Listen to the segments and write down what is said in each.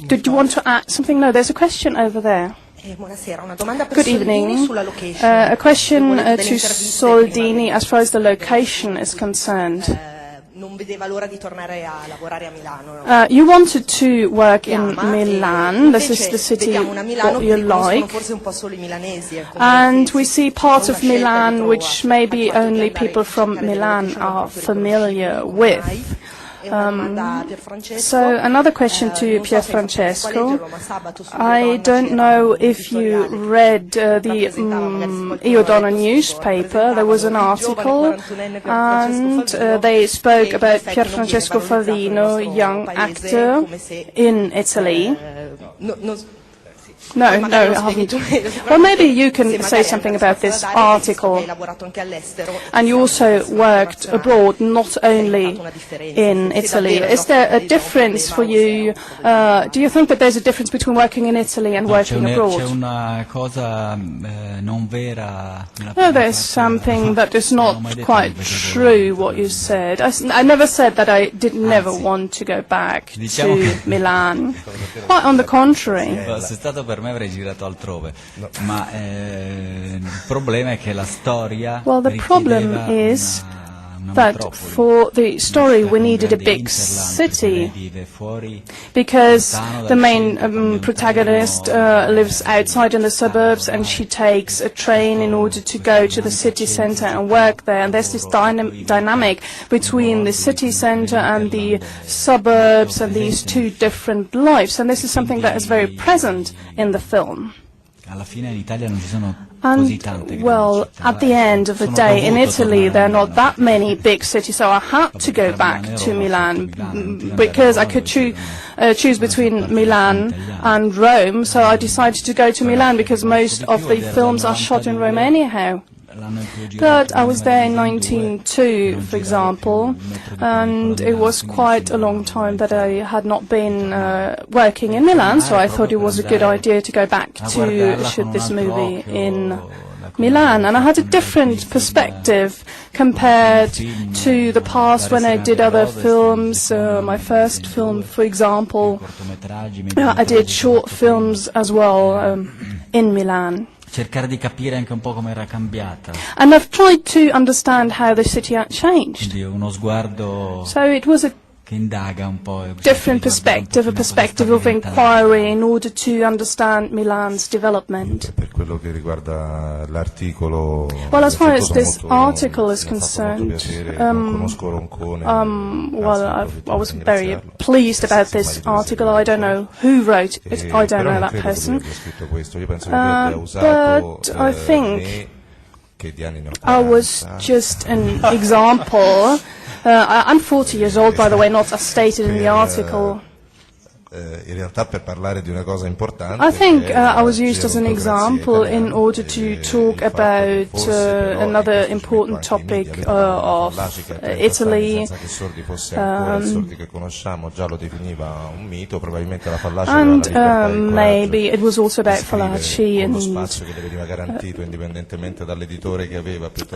Did you want to add something? No, there's a question over there. Good evening. A question to Soldini as far as the location is concerned. You wanted to work in Milan. This is the city what you like. And we see parts of Milan which maybe only people from Milan are familiar with. So another question to Pier Francesco. I don't know if you read the Io Donna newspaper. There was an article, and they spoke about Pier Francesco Favino, young actor in Italy. No, I haven't. Well, maybe you can say something about this article. And you also worked abroad, not only in Italy. Is there a difference for you? Do you think that there's a difference between working in Italy and working abroad? No, there's something that is not quite true, what you said. I never said that I did never want to go back to Milan. Quite on the contrary. Well, the problem is that for the story we needed a big city, because the main protagonist lives outside in the suburbs, and she takes a train in order to go to the city center and work there. And there's this dynamic between the city center and the suburbs and these two different lives. And this is something that is very present in the film. And, well, at the end of the day, in Italy, there are not that many big cities, so I had to go back to Milan, because I could choose between Milan and Rome, so I decided to go to Milan, because most of the films are shot in Rome anyhow. But I was there in 1902, for example, and it was quite a long time that I had not been working in Milan, so I thought it was a good idea to go back to shoot this movie in Milan. And I had a different perspective compared to the past when I did other films. My first film, for example, I did short films as well in Milan. And I've tried to understand how the city had changed. So it was a different perspective, a perspective of inquiry in order to understand Milan's development. Well, as far as this article is concerned, well, I was very pleased about this article. I don't know who wrote it, I don't know that person. But I think I was just an example. I'm 40 years old, by the way, not as stated in the article. I think I was used as an example in order to talk about another important topic of Italy. And maybe it was also about Fallaci. And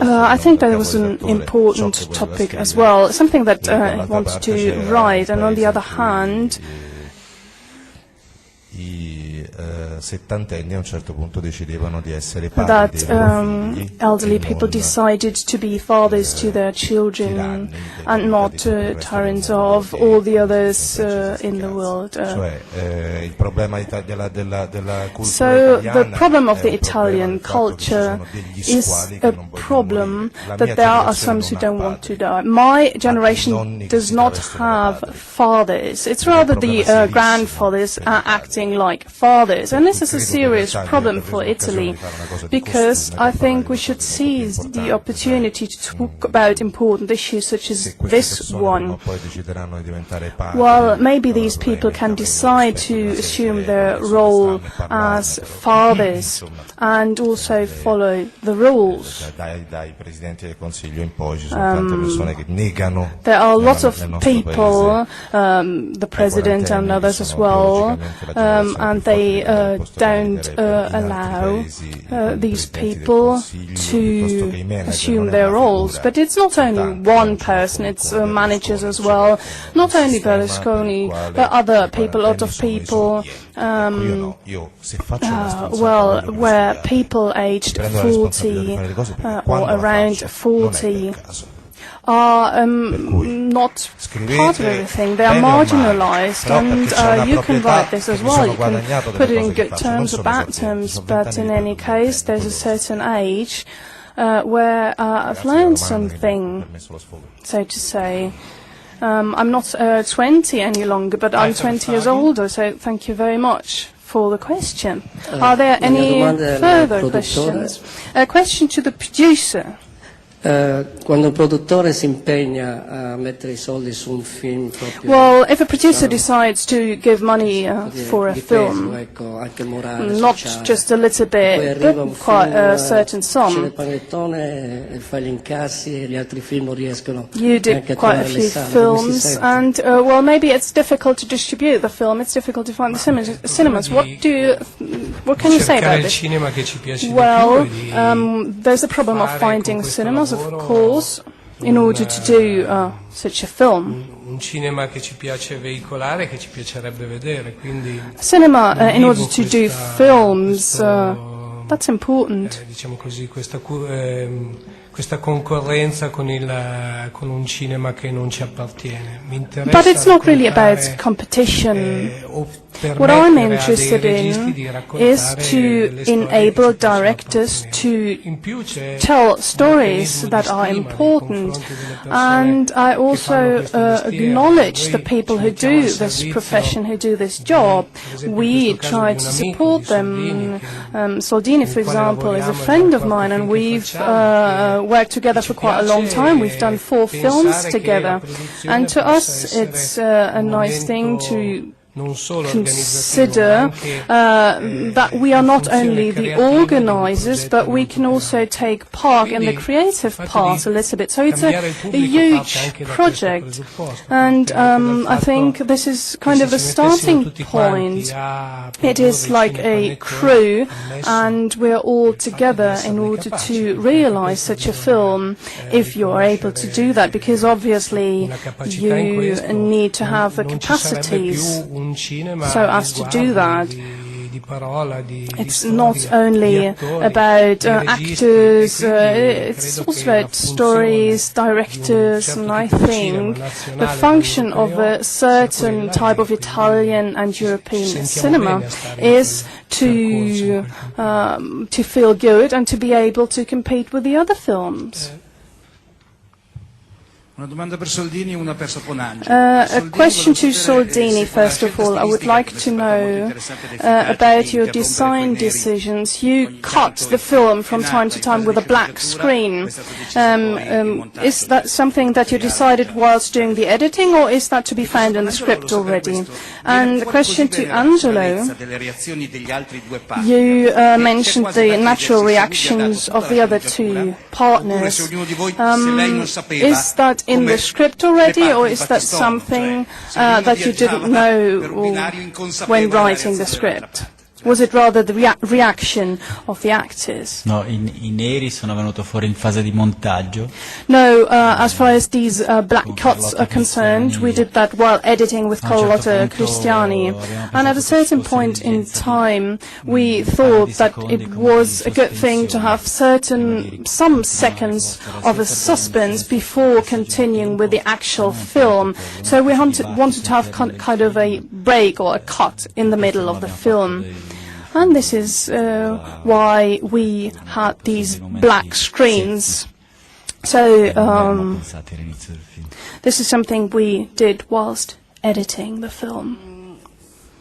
I think that was an important topic as well, something that I wanted to write. And on the other hand, that elderly people decided to be fathers to their children and not tyrants of all the others in the world. So the problem of the Italian culture is a problem that there are some who don't want to die. My generation does not have fathers. It's rather the grandfathers are acting like fathers. And this is a serious problem for Italy, because I think we should seize the opportunity to talk about important issues such as this one. Well, maybe these people can decide to assume their role as fathers and also follow the rules. There are lots of people, the President and others as well, and they they don't allow these people to assume their roles. But it's not only one person, it's managers as well, not only Berlusconi, but other people, a lot of people, well, where people aged 40 or around 40 are not part of everything. They are marginalized, and you can write this as well. You can put it in good terms or bad terms, but in any case, there's a certain age where I've learned something, so to say. I'm not 20 any longer, but I'm 20 years older, so thank you very much for the question. Are there any further questions? A question to the producer. Quando un produttore si impegna a mettere I soldi su un film proprio, well, if a producer decides to give money for a film, not just a little bit, but quite a certain sum, you did quite a few films, and well, maybe it's difficult to distribute the film, it's difficult to find the cinemas. What can you say about this? Well, there's a problem of finding cinemas, of course, in order to do such a film. Cinema, in order to do films, that's important. Questa concorrenza con un cinema che non ci appartiene. But it's not really about competition. What I'm interested in is to enable directors to tell stories that are important, and I also acknowledge the people who do this profession, who do this job. We try to support them. Soldini, for example, is a friend of mine, and we've worked together for quite a long time. We've done 4 films together, and to us it's a nice thing to consider that we are not only the organizers, but we can also take part in the creative part a little bit. So it's a huge project, and I think this is kind of a starting point. It is like a crew, and we're all together in order to realize such a film, if you're able to do that, because obviously you need to have the capacities so as to do that. It's not only about actors, it's also about stories, directors, and I think the function of a certain type of Italian and European cinema is to feel good and to be able to compete with the other films. A question to Soldini, first of all. I would like to know about your design decisions. You cut the film from time to time with a black screen. Is that something that you decided whilst doing the editing, or is that to be found in the script already? And the question to Angelo. You mentioned the natural reactions of the other 2 partners. Is that in the script already, or is that something that you didn't know when writing the script? Was it rather the reaction of the actors? No, I neri sono venuto fuori in fase di montaggio. No, as far as these black cuts are concerned, we did that while editing with Carlotta Cristiani. And at a certain point in time, we thought that it was a good thing to have some seconds of a suspense before continuing with the actual film. So we wanted to have kind of a break or a cut in the middle of the film. And this is why we had these black screens. So this is something we did whilst editing the film.